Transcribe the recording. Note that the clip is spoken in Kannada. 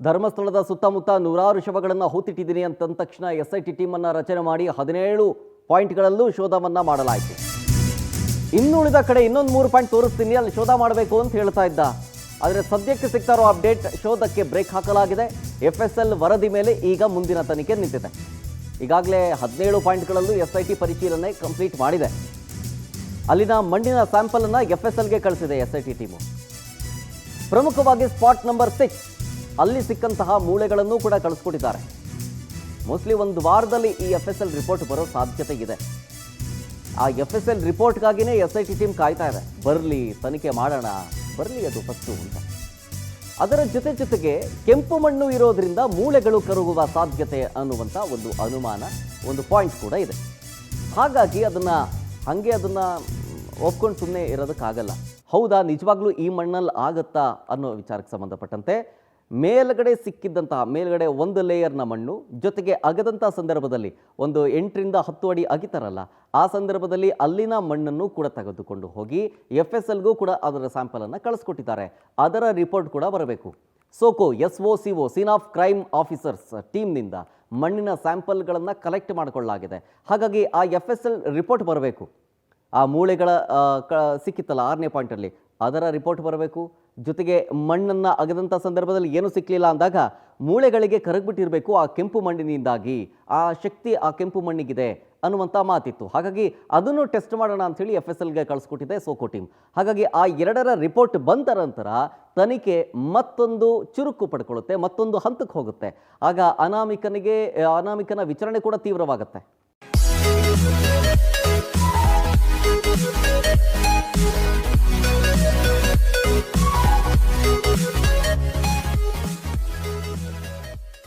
ಧರ್ಮಸ್ಥಳದ ಸುತ್ತಮುತ್ತ ನೂರಾರು ಶವಗಳನ್ನು ಹೂತಿಟ್ಟಿದ್ದೀನಿ ಅಂತಂದ ತಕ್ಷಣ SIT ಟೀಮನ್ನು ರಚನೆ ಮಾಡಿ 17 ಪಾಯಿಂಟ್ಗಳಲ್ಲೂ ಶೋಧವನ್ನು ಮಾಡಲಾಯಿತು. ಇನ್ನುಳಿದ ಕಡೆ ಇನ್ನೊಂದು 3 ಪಾಯಿಂಟ್ ತೋರಿಸ್ತೀನಿ, ಅಲ್ಲಿ ಶೋಧ ಮಾಡಬೇಕು ಅಂತ ಹೇಳ್ತಾ ಇದ್ದ. ಆದರೆ ಸದ್ಯಕ್ಕೆ ಸಿಗ್ತಾ ಇರೋ ಅಪ್ಡೇಟ್, ಶೋಧಕ್ಕೆ ಬ್ರೇಕ್ ಹಾಕಲಾಗಿದೆ. FSL ವರದಿ ಮೇಲೆ ಈಗ ಮುಂದಿನ ತನಿಖೆ ನಿಂತಿದೆ. ಈಗಾಗಲೇ 17 ಪಾಯಿಂಟ್ಗಳಲ್ಲೂ SIT ಪರಿಶೀಲನೆ ಕಂಪ್ಲೀಟ್ ಮಾಡಿದೆ. ಅಲ್ಲಿನ ಮಣ್ಣಿನ ಸ್ಯಾಂಪಲನ್ನು FSLಗೆ ಕಳಿಸಿದೆ SIT ಟೀಮು. ಪ್ರಮುಖವಾಗಿ ಸ್ಪಾಟ್ ನಂಬರ್ 6 ಅಲ್ಲಿ ಸಿಕ್ಕಂತಹ ಮೂಳೆಗಳನ್ನು ಕೂಡ ಕಳಿಸ್ಕೊಟ್ಟಿದ್ದಾರೆ. ಮೋಸ್ಟ್ಲಿ ಒಂದು ವಾರದಲ್ಲಿ ಈ FSL ರಿಪೋರ್ಟ್ ಬರೋ ಸಾಧ್ಯತೆ ಇದೆ. ಆ FSL ರಿಪೋರ್ಟ್ಗಾಗಿನೇ SIT ಟೀಮ್ ಕಾಯ್ತಾ ಇದೆ. ಬರಲಿ, ತನಿಖೆ ಮಾಡೋಣ, ಬರಲಿ ಅದು ಫಸ್ಟು ಅಂತ. ಅದರ ಜೊತೆಗೆ ಕೆಂಪು ಮಣ್ಣು ಇರೋದ್ರಿಂದ ಮೂಳೆಗಳು ಕರಗುವ ಸಾಧ್ಯತೆ ಅನ್ನುವಂಥ ಒಂದು ಅನುಮಾನ, ಒಂದು ಪಾಯಿಂಟ್ ಕೂಡ ಇದೆ. ಹಾಗಾಗಿ ಅದನ್ನು ಒಪ್ಕೊಂಡು ಸುಮ್ಮನೆ ಇರೋದಕ್ಕಾಗಲ್ಲ. ಹೌದಾ, ನಿಜವಾಗ್ಲೂ ಈ ಮಣ್ಣಲ್ಲಿ ಆಗುತ್ತಾ ಅನ್ನೋ ವಿಚಾರಕ್ಕೆ ಸಂಬಂಧಪಟ್ಟಂತೆ ಮೇಲ್ಗಡೆ ಸಿಕ್ಕಿದ್ದಂತಹ ಒಂದು ಲೇಯರ್ನ ಮಣ್ಣು ಜೊತೆಗೆ ಅಗದಂಥ ಸಂದರ್ಭದಲ್ಲಿ ಒಂದು 8 ರಿಂದ 10 ಅಡಿ ಅಗಿತಾರಲ್ಲ, ಆ ಸಂದರ್ಭದಲ್ಲಿ ಅಲ್ಲಿನ ಮಣ್ಣನ್ನು ಕೂಡ ತೆಗೆದುಕೊಂಡು ಹೋಗಿ FSLಗೂ ಕೂಡ ಅದರ ಸ್ಯಾಂಪಲನ್ನು ಕಳಿಸ್ಕೊಟ್ಟಿದ್ದಾರೆ. ಅದರ ರಿಪೋರ್ಟ್ ಕೂಡ ಬರಬೇಕು. SOCO scene of crime officers ಟೀಮ್ನಿಂದ ಮಣ್ಣಿನ ಸ್ಯಾಂಪಲ್ಗಳನ್ನು ಕಲೆಕ್ಟ್ ಮಾಡಿಕೊಳ್ಳಲಾಗಿದೆ. ಹಾಗಾಗಿ ಆ FSL ರಿಪೋರ್ಟ್ ಬರಬೇಕು. ಆ ಮೂಳೆಗಳ ಸಿಕ್ಕಿತ್ತಲ್ಲ 6ನೇ ಪಾಯಿಂಟಲ್ಲಿ, ಅದರ ರಿಪೋರ್ಟ್ ಬರಬೇಕು. ಜೊತೆಗೆ ಮಣ್ಣನ್ನು ಅಗದಂಥ ಸಂದರ್ಭದಲ್ಲಿ ಏನೂ ಸಿಕ್ಕಲಿಲ್ಲ ಅಂದಾಗ ಮೂಳೆಗಳಿಗೆ ಕರಗ್ಬಿಟ್ಟಿರಬೇಕು ಆ ಕೆಂಪು ಮಣ್ಣಿನಿಂದಾಗಿ. ಆ ಶಕ್ತಿ ಆ ಕೆಂಪು ಮಣ್ಣಿಗಿದೆ ಅನ್ನುವಂಥ ಮಾತಿತ್ತು. ಹಾಗಾಗಿ ಅದನ್ನು ಟೆಸ್ಟ್ ಮಾಡೋಣ ಅಂಥೇಳಿ FSLಗೆ ಕಳಿಸ್ಕೊಟ್ಟಿದೆ SOCO ಟೀಮ್. ಹಾಗಾಗಿ ಆ 2ರ ರಿಪೋರ್ಟ್ ಬಂದ ನಂತರ ತನಿಖೆ ಮತ್ತೊಂದು ಚುರುಕು ಪಡ್ಕೊಳ್ಳುತ್ತೆ, ಮತ್ತೊಂದು ಹಂತಕ್ಕೆ ಹೋಗುತ್ತೆ. ಆಗ ಅನಾಮಿಕನ ವಿಚಾರಣೆ ಕೂಡ ತೀವ್ರವಾಗುತ್ತೆ.